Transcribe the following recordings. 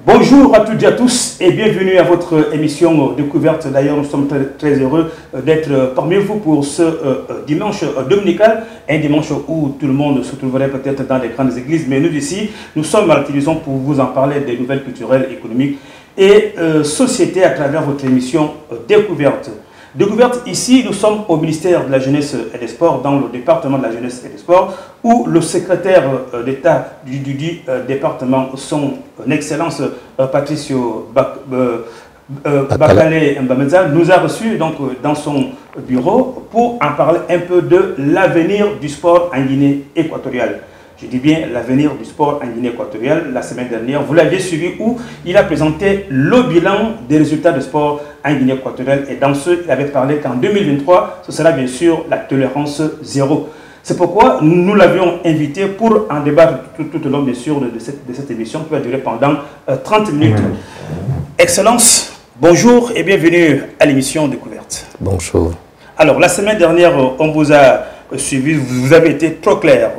Bonjour à toutes et à tous et bienvenue à votre émission Découverte. D'ailleurs, nous sommes très heureux d'être parmi vous pour ce dimanche dominical, un dimanche où tout le monde se trouverait peut-être dans les grandes églises, mais nous ici, nous sommes à la télévision pour vous en parler des nouvelles culturelles, économiques et sociétés à travers votre émission Découverte. Découverte, ici, nous sommes au ministère de la Jeunesse et des Sports, dans le département de la Jeunesse et des Sports, où le secrétaire d'État du département, son Excellence Patricio Bakale Mbameza, nous a reçus donc, dans son bureau pour en parler un peu de l'avenir du sport en Guinée équatoriale. Je dis bien l'avenir du sport en Guinée équatoriale. La semaine dernière, vous l'aviez suivi où il a présenté le bilan des résultats de sport en Guinée équatoriale. Et dans ce, il avait parlé qu'en 2023, ce sera bien sûr la tolérance zéro. C'est pourquoi nous l'avions invité pour en débattre tout au long, bien sûr, de cette émission qui va durer pendant 30 minutes. Excellence, bonjour et bienvenue à l'émission Découverte. Bonjour. Alors, la semaine dernière, on vous a suivi, vous avez été trop clair.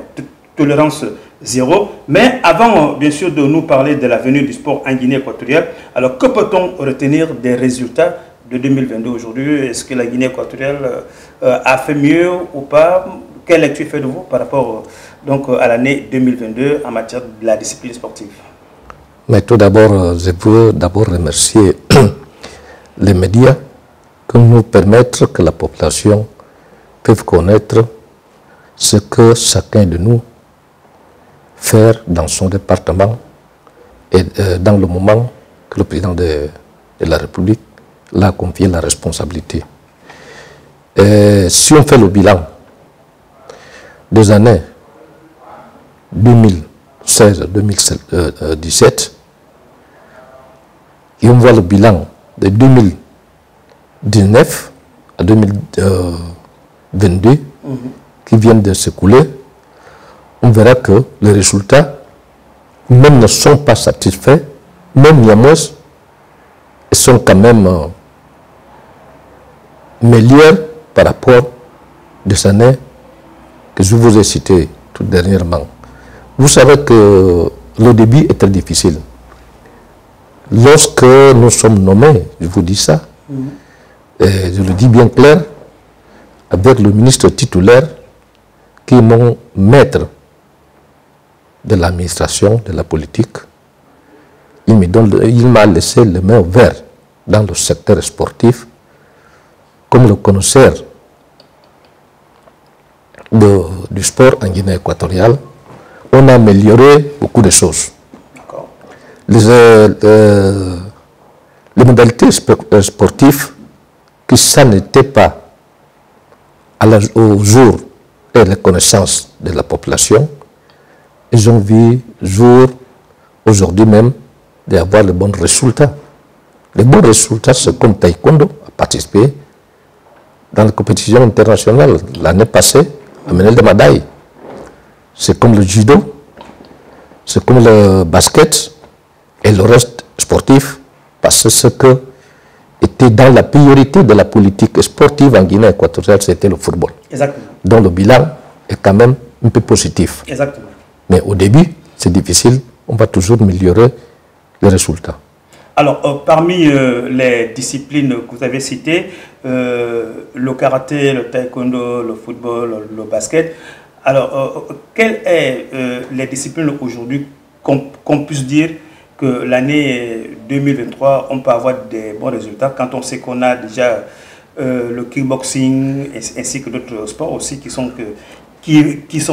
Tolérance zéro. Mais avant, bien sûr, de nous parler de l'avenir du sport en Guinée équatoriale, alors que peut-on retenir des résultats de 2022 aujourd'hui? Est-ce que la Guinée équatoriale a fait mieux ou pas? Quelle lecture faites-vous par rapport donc, à l'année 2022 en matière de la discipline sportive? Mais tout d'abord, je veux d'abord remercier les médias qui nous permettent que la population puisse connaître ce que chacun de nous faire dans son département et dans le moment que le président de la République l'a confié la responsabilité. Et si on fait le bilan des années 2016-2017 et on voit le bilan de 2019 à 2022 qui viennent de s'écouler, on verra que les résultats même ne sont pas satisfaits, même néanmoins, ils sont quand même meilleurs par rapport aux années que je vous ai citées tout dernièrement. Vous savez que le début est très difficile. Lorsque nous sommes nommés, je vous dis ça, et je le dis bien clair, avec le ministre titulaire qui est mon maître de l'administration, de la politique, il m'a laissé les mains ouvertes dans le secteur sportif. Comme le connaisseur du sport en Guinée équatoriale, on a amélioré beaucoup de choses. Les modalités sportives, qui ça n'était pas au jour et la connaissance de la population, ils ont vu jour, aujourd'hui même, d'avoir de bons résultats. Les bons résultats, c'est comme Taekwondo a participé dans la compétition internationale l'année passée, à Menel de Madaï. C'est comme le judo, c'est comme le basket et le reste sportif, parce que ce qui était dans la priorité de la politique sportive en Guinée équatoriale, c'était le football. Exactement. Donc le bilan est quand même un peu positif. Exactement. Mais au début, c'est difficile, on va toujours améliorer les résultats. Alors, parmi les disciplines que vous avez citées, le karaté, le taekwondo, le football, le basket, alors, quelles sont les disciplines aujourd'hui qu'on puisse dire que l'année 2023, on peut avoir des bons résultats quand on sait qu'on a déjà le kickboxing ainsi que d'autres sports aussi qui sont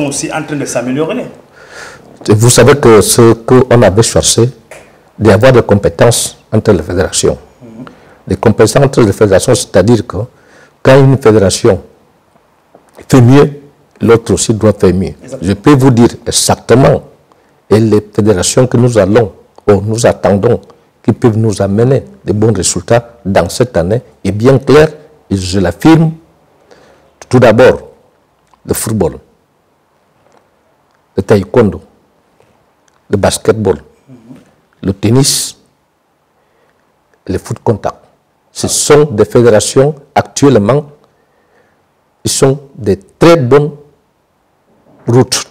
aussi en train de s'améliorer? Vous savez que ce qu'on avait cherché, d'avoir des compétences entre les fédérations. Des compétences entre les fédérations, c'est-à-dire que quand une fédération fait mieux, l'autre aussi doit faire mieux. Exactement. Je peux vous dire exactement, et les fédérations que nous allons, ou nous attendons, qui peuvent nous amener de bons résultats dans cette année est bien clair, et je l'affirme. Tout d'abord, le football, le taekwondo, le basketball, le tennis, le foot contact. Ce sont des fédérations actuellement, ils sont de très bonnes routes.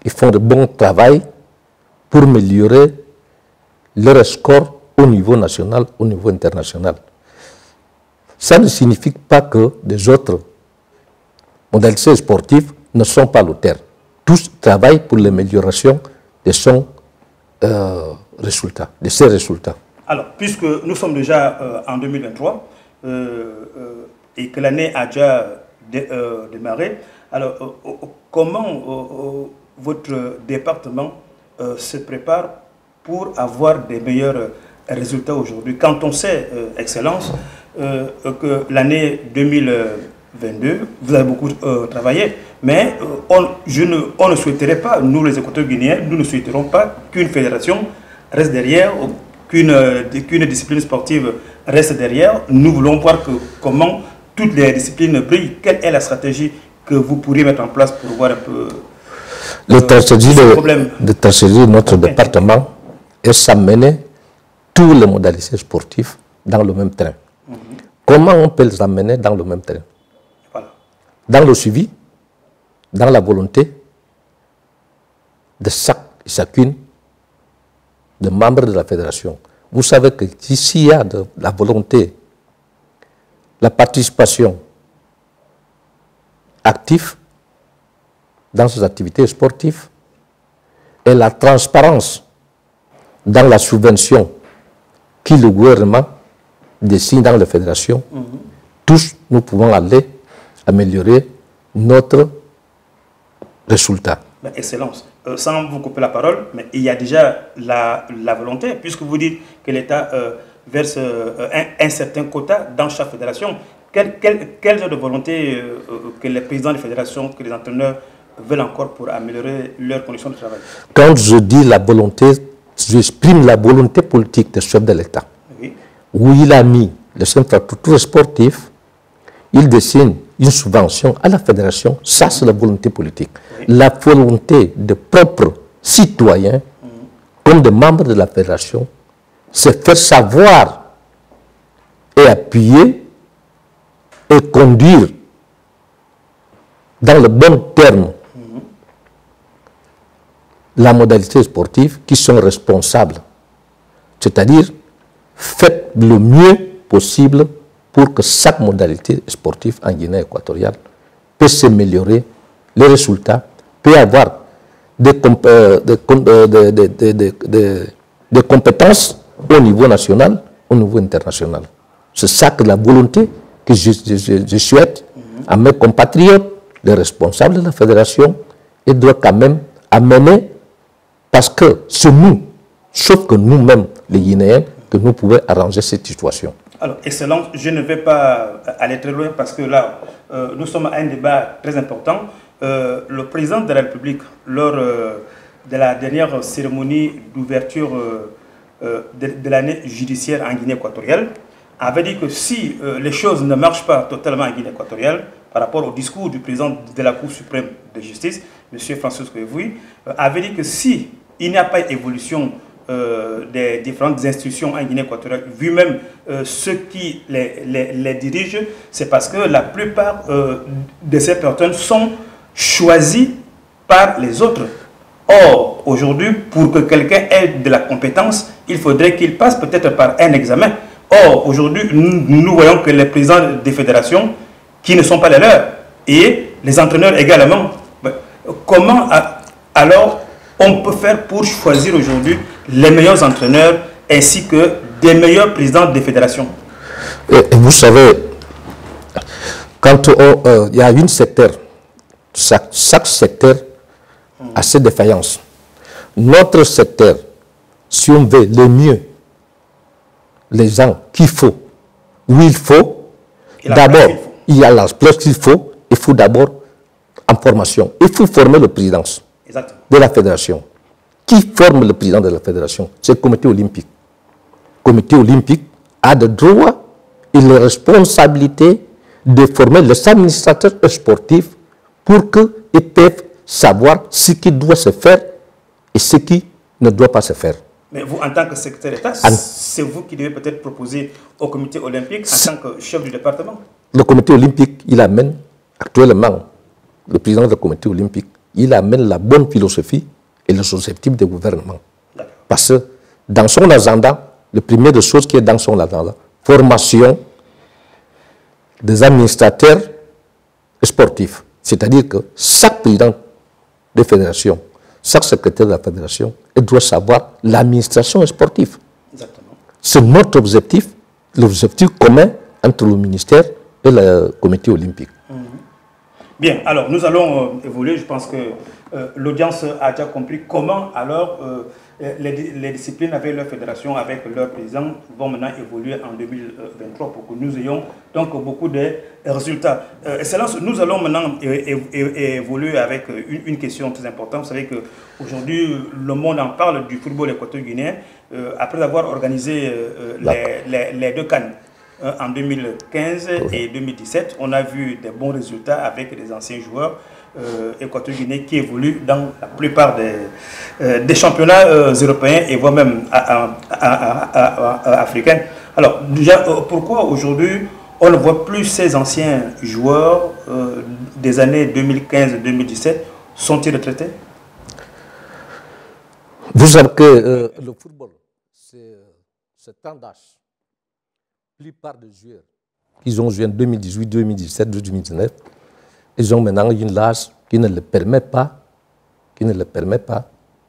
Ils font de bon travail pour améliorer leur score au niveau national, au niveau international. Ça ne signifie pas que des autres modalités sportives ne sont pas à l'auteur. Tous travaillent pour l'amélioration de son résultat, de ses résultats. Alors, puisque nous sommes déjà en 2023 et que l'année a déjà démarré, alors comment votre département se prépare pour avoir des meilleurs résultats aujourd'hui? Quand on sait, Excellence, que l'année 2022, vous avez beaucoup travaillé, mais on ne souhaiterait pas, nous les écouteurs guinéens, nous ne souhaiterons pas qu'une fédération reste derrière, qu'une discipline sportive reste derrière. Nous voulons voir comment toutes les disciplines brillent. Quelle est la stratégie que vous pourriez mettre en place pour voir un peu le stratégie de notre Okay. département est s'amener tous les modalités sportives dans le même train. Comment on peut les amener dans le même train? Voilà. Dans le suivi, dans la volonté de chacune des membres de la fédération. Vous savez que s'il y a de la volonté, la participation active dans ces activités sportives et la transparence dans la subvention que le gouvernement décide dans la fédération, tous nous pouvons aller améliorer notre résultat. Ben, Excellence, sans vous couper la parole, mais il y a déjà la volonté, puisque vous dites que l'État verse un certain quota dans chaque fédération. Quel genre de volonté que les présidents des fédérations, que les entraîneurs veulent encore pour améliorer leurs conditions de travail? Quand je dis la volonté, j'exprime la volonté politique du chef de l'État. Oui. Où il a mis les infrastructures sportives, il dessine une subvention à la fédération. Ça, c'est la volonté politique. Oui. La volonté des propres citoyens, comme des membres de la fédération, c'est faire savoir et appuyer et conduire dans le bon terme la modalité sportive qui sont responsables. C'est-à-dire, faites le mieux possible pour que chaque modalité sportive en Guinée équatoriale puisse s'améliorer, les résultats, peut avoir des compétences au niveau national, au niveau international. C'est ça que la volonté que je souhaite à mes compatriotes, les responsables de la fédération, et doit quand même amener, parce que c'est nous, sauf que nous-mêmes, les Guinéens, que nous pouvons arranger cette situation. Alors, Excellence, je ne vais pas aller très loin parce que là, nous sommes à un débat très important. Le président de la République, lors de la dernière cérémonie d'ouverture de l'année judiciaire en Guinée équatoriale, avait dit que si les choses ne marchent pas totalement en Guinée équatoriale, par rapport au discours du président de la Cour suprême de justice, M. Francisco Evoui, avait dit que si il n'y a pas d'évolution des différentes institutions en Guinée équatoriale, vu même ceux qui les dirigent, c'est parce que la plupart de ces personnes sont choisies par les autres. Or, aujourd'hui, pour que quelqu'un ait de la compétence, il faudrait qu'il passe peut-être par un examen. Or, aujourd'hui, nous voyons que les présidents des fédérations, qui ne sont pas les leurs, et les entraîneurs également, comment alors on peut faire pour choisir aujourd'hui les meilleurs entraîneurs ainsi que des meilleurs présidents des fédérations? Et vous savez, quand il y a une secteur, chaque secteur a ses défaillances. Notre secteur, si on veut le mieux, les gens qu'il faut, où il faut, d'abord, il y a la place qu'il faut, il faut d'abord en formation. Il faut former le président de la fédération. Qui forme le président de la fédération? C'est le comité olympique. comité olympique a le droit et la responsabilité de former les administrateurs sportifs pour qu'ils puissent savoir ce qui doit se faire et ce qui ne doit pas se faire. Mais vous, en tant que secrétaire d'État, c'est vous qui devez peut-être proposer au comité olympique en tant que chef du département. Le comité olympique, il amène actuellement, le président du comité olympique, il amène la bonne philosophie et le susceptible de gouvernement. Parce que dans son agenda, la première des choses qui est dans son agenda, formation des administrateurs sportifs. C'est-à-dire que chaque président de fédération, chaque secrétaire de la fédération, il doit savoir l'administration sportive. C'est notre objectif, l'objectif commun entre le ministère et le comité olympique. Bien, alors nous allons évoluer. Je pense que l'audience a déjà compris comment alors les disciplines avec leur fédération, avec leur président, vont maintenant évoluer en 2023 pour que nous ayons donc beaucoup de résultats. Excellence, nous allons maintenant évoluer avec une question très importante. Vous savez qu'aujourd'hui, le monde en parle du football équateur-guinéen. Après avoir organisé les deux CAN en 2015 et 2017, on a vu des bons résultats avec des anciens joueurs équateur-guinéens qui évoluent dans la plupart des championnats européens et voire même africains. Alors, déjà, pourquoi aujourd'hui on ne voit plus ces anciens joueurs des années 2015-2017? Sont-ils retraités? Vous savez que le football, c'est temps d'âge. La plupart des joueurs qui ont joué en 2018, 2017, 2019, ils ont maintenant une âge qui ne leur permet pas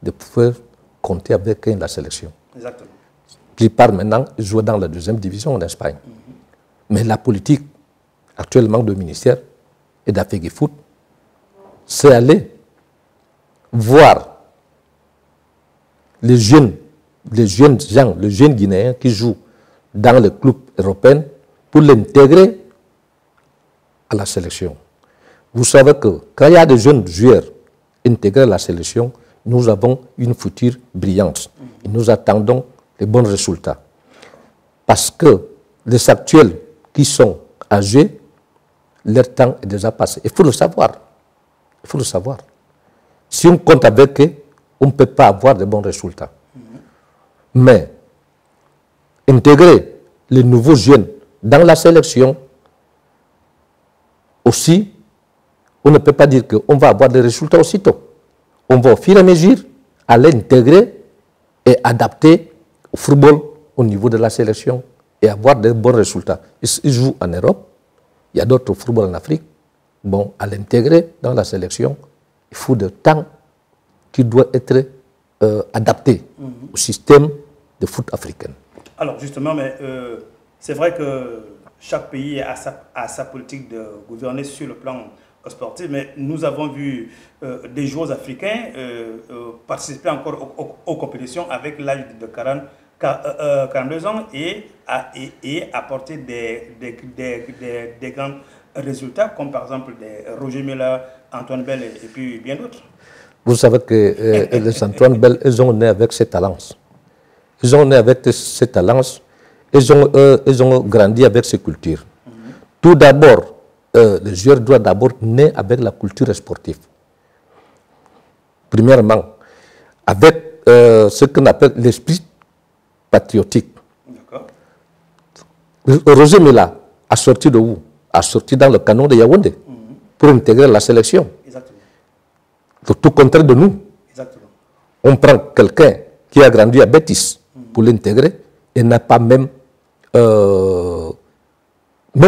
de pouvoir compter avec la sélection. Exactement. La plupart maintenant jouent dans la deuxième division en Espagne. Mais la politique actuellement du ministère et d'Afrique Foot, c'est aller voir les jeunes gens, les jeunes Guinéens qui jouent dans le club européen pour l'intégrer à la sélection. Vous savez que quand il y a des jeunes joueurs intégrés à la sélection, nous avons une future brillante. Et nous attendons les bons résultats. Parce que les actuels qui sont âgés, leur temps est déjà passé. Il faut le savoir. Il faut le savoir. Si on compte avec eux, on ne peut pas avoir de bons résultats. Mais intégrer les nouveaux jeunes dans la sélection, aussi, on ne peut pas dire qu'on va avoir des résultats aussitôt. On va au fur et à mesure aller intégrer et adapter au football au niveau de la sélection et avoir de bons résultats. Ils jouent en Europe, il y a d'autres footballs en Afrique. Bon, à l'intégrer dans la sélection, il faut du temps qui doit être adapté au système de foot africain. Alors justement, mais c'est vrai que chaque pays a sa politique de gouverner sur le plan sportif, mais nous avons vu des joueurs africains participer encore aux compétitions avec l'âge de 42 ans et apporter des grands résultats, comme par exemple des Roger Milla, Antoine Bell et puis bien d'autres. Vous savez que les Antoine Bell, ils ont né avec ces talents. Ils ont né avec ces talents, ils ont grandi avec ces cultures. Tout d'abord, les joueurs doivent d'abord naître avec la culture sportive. Premièrement, avec ce qu'on appelle l'esprit patriotique. Roger Milla a sorti de où? A sorti dans le canon de Yaoundé pour intégrer la sélection. Exactement. C'est tout contraire de nous. Exactement. On prend quelqu'un qui a grandi à Bétis pour l'intégrer et n'a pas même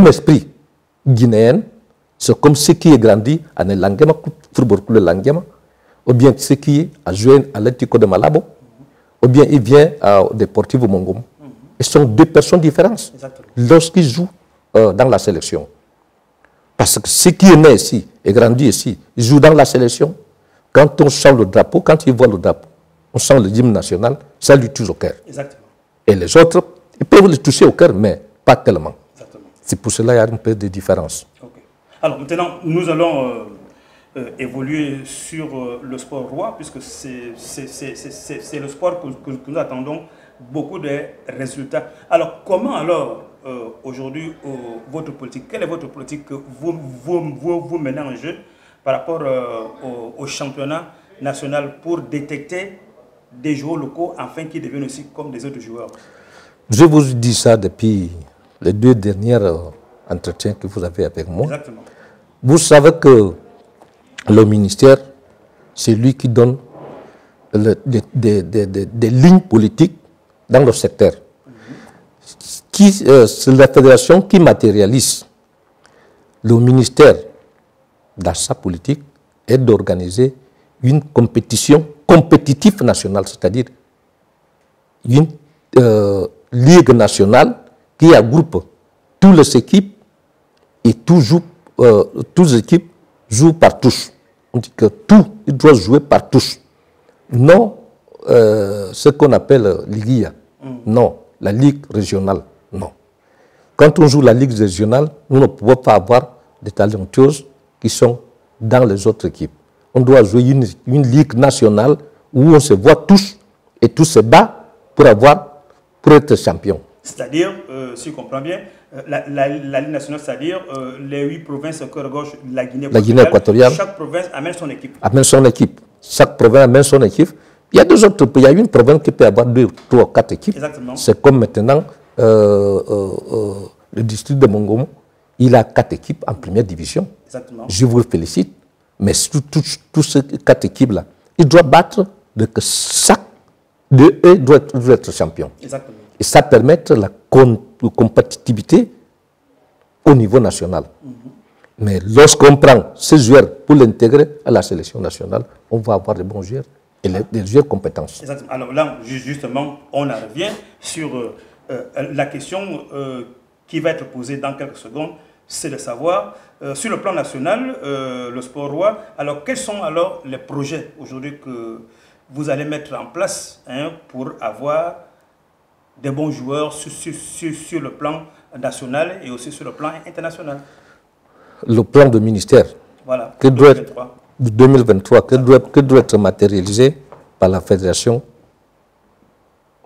esprit guinéen. C'est comme ceux qui est grandi à Nelangema, Football Club Langema, ou bien ceux qui a joué à l'Atlético de Malabo, ou bien il vient à Deportivo Mongom. Ils sont deux personnes différentes lorsqu'ils jouent dans la sélection. Parce que ceux qui est né ici et grandi ici, ils jouent dans la sélection. Quand on sent le drapeau, quand ils voient le drapeau, on sent le hymne national, ça lui touche au cœur. Exactement. Et les autres, ils peuvent le toucher au cœur, mais pas tellement. C'est pour cela qu'il y a un peu de différence. Okay. Alors maintenant, nous allons évoluer sur le sport roi, puisque c'est le sport que nous attendons beaucoup de résultats. Alors, comment alors, aujourd'hui, votre politique, quelle est votre politique que vous menez en jeu par rapport au championnat national pour détecter des joueurs locaux afin qu'ils deviennent aussi comme des autres joueurs? Je vous dis ça depuis les 2 derniers entretiens que vous avez avec moi. Exactement. Vous savez que le ministère, c'est lui qui donne des lignes politiques dans le secteur. C'est la fédération qui matérialise. Le ministère, dans sa politique, est d'organiser une compétition compétitive nationale, c'est-à-dire une ligue nationale qui regroupe toutes les équipes et toutes les équipes jouent par tous. On dit que tout, il doit jouer par tous. Non ce qu'on appelle Ligue. Non, la ligue régionale, non. Quand on joue la ligue régionale, nous ne pouvons pas avoir des talentueuses qui sont dans les autres équipes. On doit jouer une ligue nationale où on se voit tous et tous se battent pour être champion. C'est-à-dire, si je comprends bien, la Ligue nationale, c'est-à-dire les 8 provinces que regorge la Guinée équatoriale. Chaque province amène son équipe. Amène son équipe. Chaque province amène son équipe. Il y a 2 autres pays. Il y a une province qui peut avoir 2, 3, 4 équipes. Exactement. C'est comme maintenant le district de Mongomo. Il a 4 équipes en première division. Exactement. Je vous le félicite. Mais tous ces 4 équipes-là, ils doivent battre de que chaque de eux doit être champion. Exactement. Et ça permet la compétitivité au niveau national. Mais lorsqu'on prend ces joueurs pour l'intégrer à la sélection nationale, on va avoir des bons joueurs et des joueurs compétents. Exactement. Alors là, justement, on en revient sur la question qui va être posée dans quelques secondes, c'est de savoir, sur le plan national, le sport roi, alors quels sont alors les projets aujourd'hui que vous allez mettre en place pour avoir des bons joueurs sur le plan national et aussi sur le plan international? Le plan de ministère, voilà, que doit être, 2023, que doit être matérialisé par la Fédération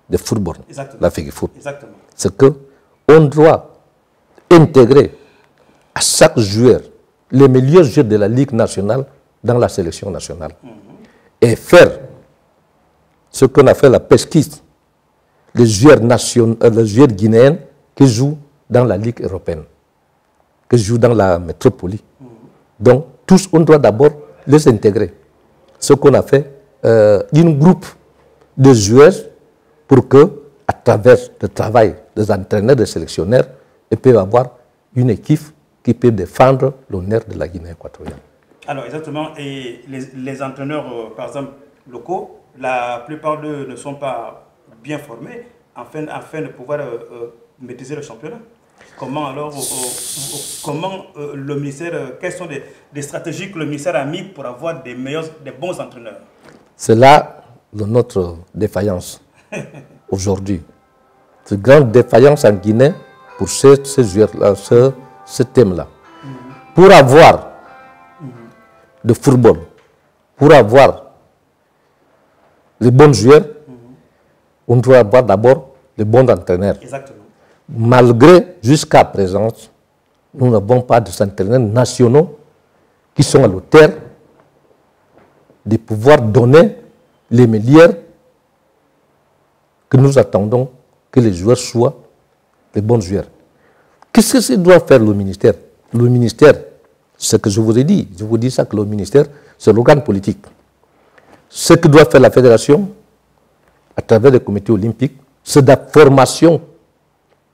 de football, la FEGIFOOT. C'est qu'on doit intégrer à chaque joueur les meilleurs joueurs de la Ligue nationale dans la sélection nationale et faire ce qu'on a fait la pesquise, les joueurs guinéens qui jouent dans la Ligue européenne, qui jouent dans la métropole. Donc, tous, on doit d'abord les intégrer. Ce qu'on a fait, un groupe de joueurs pour que, à travers le travail des entraîneurs, des sélectionneurs, ils peuvent avoir une équipe qui peut défendre l'honneur de la Guinée équatoriale. Alors, exactement. Et les entraîneurs, par exemple, locaux, la plupart d'eux ne sont pas bien formés afin de pouvoir maîtriser le championnat. Comment alors, comment le ministère, quelles sont des stratégies que le ministère a mis pour avoir des bons entraîneurs? C'est là notre défaillance aujourd'hui. C'est une grande défaillance en Guinée pour ce thème-là. Pour avoir de football, pour avoir les bons joueurs, on doit avoir d'abord les bons entraîneurs. Exactement. Malgré, jusqu'à présent, nous n'avons pas de entraîneurs nationaux qui sont à l'auteur de pouvoir donner les meilleurs que nous attendons que les joueurs soient les bons joueurs. Qu'est-ce que doit faire le ministère? Le ministère, ce que je vous ai dit, je vous dis ça que le ministère, c'est l'organe politique. Ce que doit faire la fédération, à travers le comité olympique, c'est de la formation,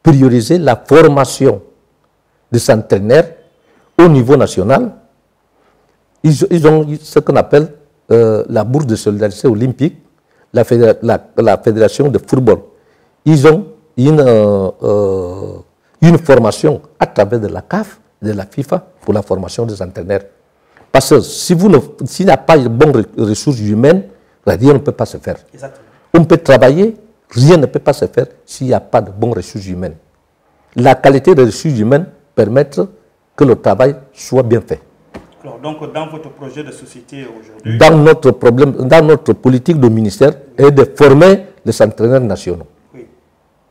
prioriser la formation des entraîneurs au niveau national. Ils ont ce qu'on appelle la bourse de solidarité olympique, la fédération de football. Ils ont une formation à travers de la CAF, de la FIFA, pour la formation des entraîneurs. Parce que s'il n'y a pas de bonnes ressources humaines, rien ne peut pas se faire. Exactement. On peut travailler, rien ne peut pas se faire s'il n'y a pas de bonnes ressources humaines. La qualité des ressources humaines permet que le travail soit bien fait. Alors, donc, dans votre projet de société aujourd'hui... Dans notre politique du ministère est de former les entraîneurs nationaux. Oui.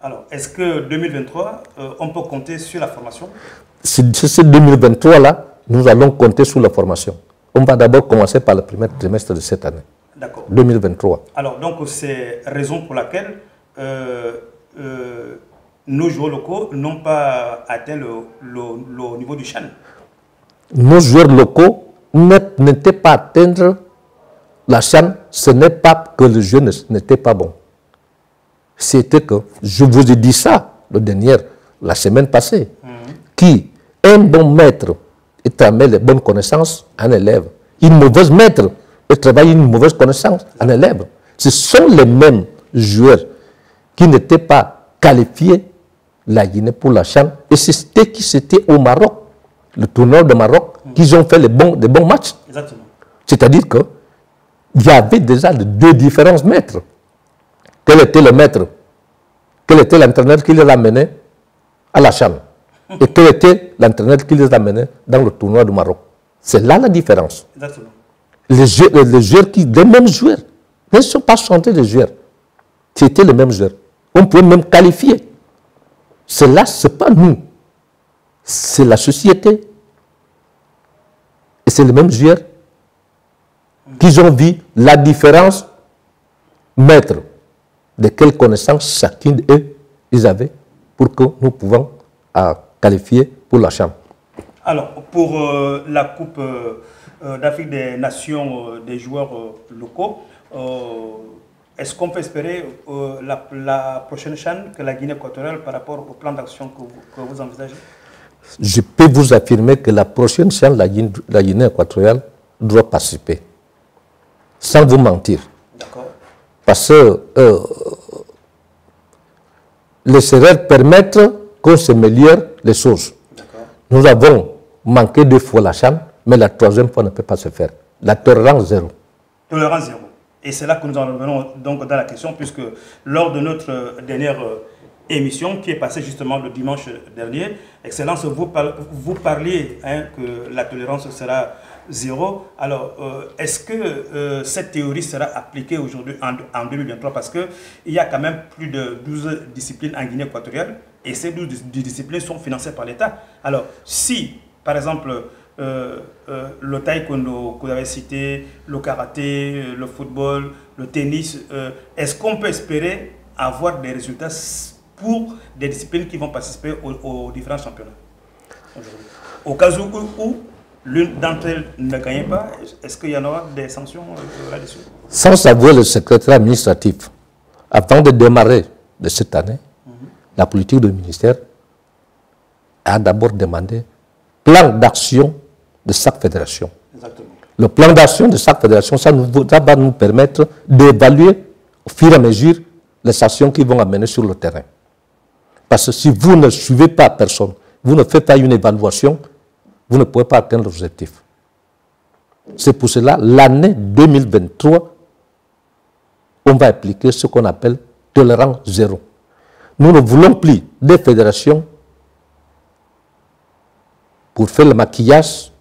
Alors, est-ce que 2023, on peut compter sur la formation? C'est ce 2023-là, nous allons compter sur la formation. On va d'abord commencer par le premier trimestre de cette année. D'accord. 2023. Alors, donc, c'est raison pour laquelle nos joueurs locaux n'ont pas atteint le niveau du CHAN. Nos joueurs locaux n'étaient pas atteindre la CHAN. Ce n'est pas que le jeu n'était pas bon. C'était que, je vous ai dit ça la semaine passée, qui, un bon maître, il transmet les bonnes connaissances à un élève. Une mauvaise maître, il travaille une mauvaise connaissance à un élève. Ce sont les mêmes joueurs qui n'étaient pas qualifiés la Guinée pour la CHAN. Et c'était au Maroc, le tournoi de Maroc, qu'ils ont fait des bons matchs. Exactement. C'est-à-dire qu'il y avait déjà deux différents maîtres. Quel était le maître? Quel était l'entraîneur qui les amenait à la CHAN? Et quel était l'entraîneur qui les amenait dans le tournoi du Maroc? C'est là la différence. Exactement. Les mêmes joueurs ne sont pas chantés de joueurs. C'était les mêmes joueurs. On pouvait même qualifier. C'est là, ce n'est pas nous. C'est la société. Et c'est les mêmes joueurs qui ont vu la différence maître de quelles connaissances chacun d'eux ils avaient pour que nous pouvons qualifier pour la CHAN. Alors, pour la Coupe d'Afrique des Nations des joueurs locaux, est-ce qu'on peut espérer la prochaine CHAN que la Guinée équatoriale par rapport au plan d'action que vous envisagez? Je peux vous affirmer que la prochaine CHAN, la Guinée équatoriale doit participer. Sans vous mentir. D'accord. Parce que les erreurs permettent qu'on s'améliore les choses. Nous avons manqué 2 fois la CHAN, mais la 3e fois ne peut pas se faire. La tolérance zéro. Tolérance zéro. Et c'est là que nous en revenons donc dans la question, puisque lors de notre dernière émission qui est passée justement le dimanche dernier, Excellence, vous parliez que la tolérance sera zéro. Alors, est-ce que cette théorie sera appliquée aujourd'hui en 2023? Parce qu'il y a quand même plus de 12 disciplines en Guinée équatoriale et ces 12 disciplines sont financées par l'État. Alors, si, par exemple, le taekwondo que vous avez cité, le karaté, le football, le tennis, est-ce qu'on peut espérer avoir des résultats pour des disciplines qui vont participer aux différents championnats aujourd'hui? Au cas où l'une d'entre elles ne gagne pas, est-ce qu'il y en aura des sanctions là-dessus? Sans savoir le secrétaire administratif, avant de démarrer de cette année, la politique du ministère a d'abord demandé plan d'action de chaque fédération. Exactement. Le plan d'action de chaque fédération, ça va nous permettre d'évaluer au fur et à mesure les actions qui vont amener sur le terrain. Parce que si vous ne suivez pas personne, vous ne faites pas une évaluation, vous ne pouvez pas atteindre l'objectif. C'est pour cela, l'année 2023, on va appliquer ce qu'on appelle tolérance zéro. Nous ne voulons plus des fédérations pour faire le maquillage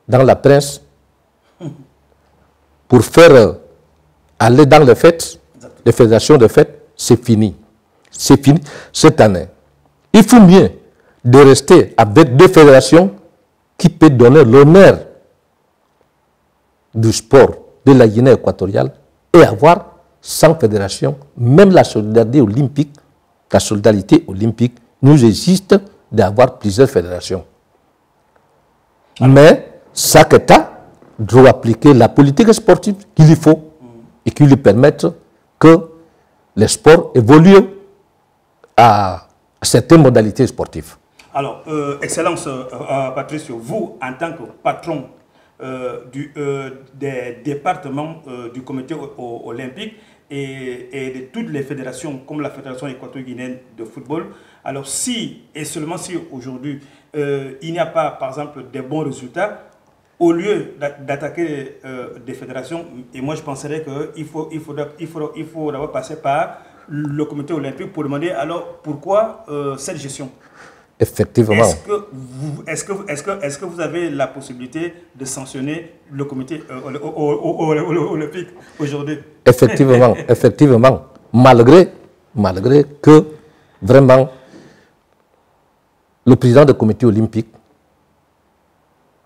dans la presse, pour faire aller dans les fêtes, les fédérations de fêtes, c'est fini. C'est fini cette année. Il faut mieux de rester avec des fédérations qui peuvent donner l'honneur du sport de la Guinée équatoriale et avoir 100 fédérations, même la solidarité olympique nous existe d'avoir plusieurs fédérations. Mais chaque État doit appliquer la politique sportive qu'il lui faut et qui lui permette que le sport évolue à certaines modalités sportives. Alors, Excellence Patricio, vous, en tant que patron des départements du comité olympique et de toutes les fédérations, comme la Fédération équato-guinéenne de football, alors si, et seulement si aujourd'hui, il n'y a pas, par exemple, des bons résultats, au lieu d'attaquer des fédérations, et moi je penserais qu'il faut d'abord passer par le comité olympique pour demander alors pourquoi cette gestion. Effectivement. Est-ce que vous avez la possibilité de sanctionner le comité olympique aujourd'hui? Effectivement, effectivement. Malgré que vraiment, le président du comité olympique,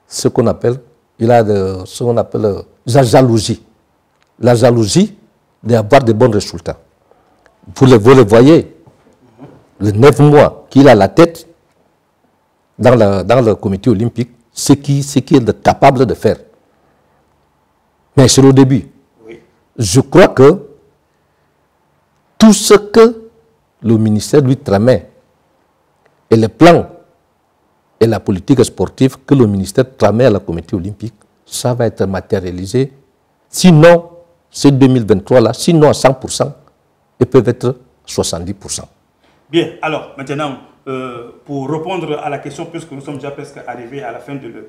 ce qu'on appelle, il a ce qu'on appelle la jalousie. La jalousie d'avoir de bons résultats. Vous le voyez, les 9 mois qu'il a la tête dans le comité olympique, ce qu'il est capable de faire. Mais c'est le début. Oui. Je crois que tout ce que le ministère lui tramait et les plans et la politique sportive que le ministère tramait à la comité olympique, ça va être matérialisé. Sinon, c'est 2023-là, sinon à 100%, ils peuvent être 70%. Bien, alors maintenant, pour répondre à la question, puisque nous sommes déjà presque arrivés à la fin de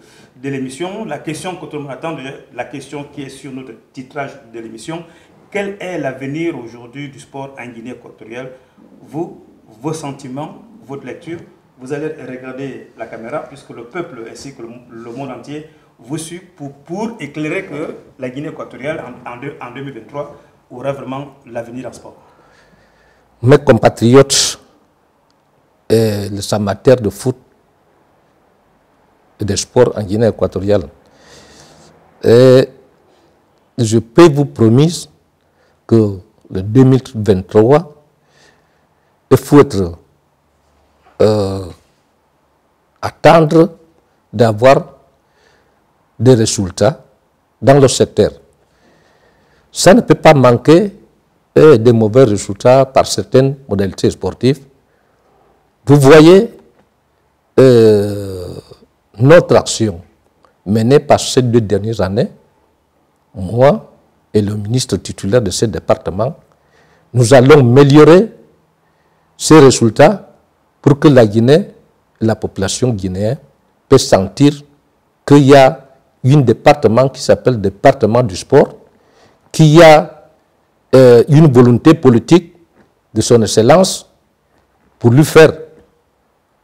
l'émission, la question que tout le monde attend, la question qui est sur notre titrage de l'émission, quel est l'avenir aujourd'hui du sport en Guinée équatoriale? Vous, vos sentiments, votre lecture, vous allez regarder la caméra, puisque le peuple ainsi que le monde entier vous suit pour éclairer que la Guinée équatoriale en 2023 aura vraiment l'avenir en sport. Mes compatriotes et les amateurs de foot et de sport en Guinée équatoriale, et je peux vous promettre que le 2023, il faut attendre d'avoir des résultats dans le secteur. Ça ne peut pas manquer de mauvais résultats par certaines modalités sportives. Vous voyez notre action menée par ces 2 dernières années, moi et le ministre titulaire de ce département, nous allons améliorer ces résultats pour que la Guinée, la population guinéenne, puisse sentir qu'il y a un département qui s'appelle département du sport, qu'il y a une volonté politique de son excellence pour lui faire,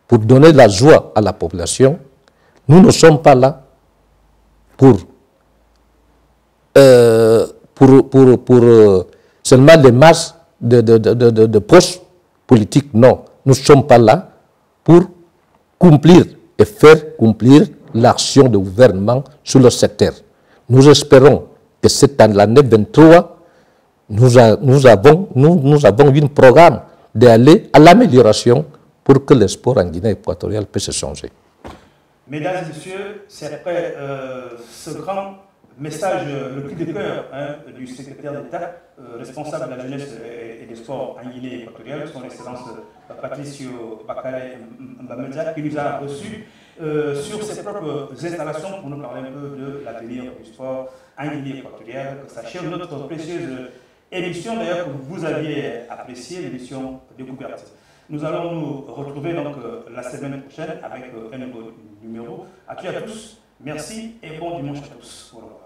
pour donner la joie à la population. Nous ne sommes pas là pour seulement les masses de postes politiques. Non, nous ne sommes pas là pour accomplir et faire accomplir l'action du gouvernement sur le secteur. Nous espérons que cette année, l'année 23, nous avons un programme d'aller à l'amélioration pour que le sport en Guinée équatoriale puisse changer. Mesdames et messieurs, c'est après ce grand message, le cri de cœur du secrétaire d'État, responsable de la jeunesse et des sports en Guinée équatoriale, son excellence Patricio Bakare Mbamedza, qui nous a reçus sur ses propres installations pour nous parler un peu de l'avenir du sport en Guinée équatoriale. Que s'achève notre précieuse émission, d'ailleurs, que vous aviez appréciée, l'émission Découverte. Nous allons nous retrouver donc la semaine prochaine avec un nouveau numéro. À tous, merci et bon dimanche à tous. Voilà.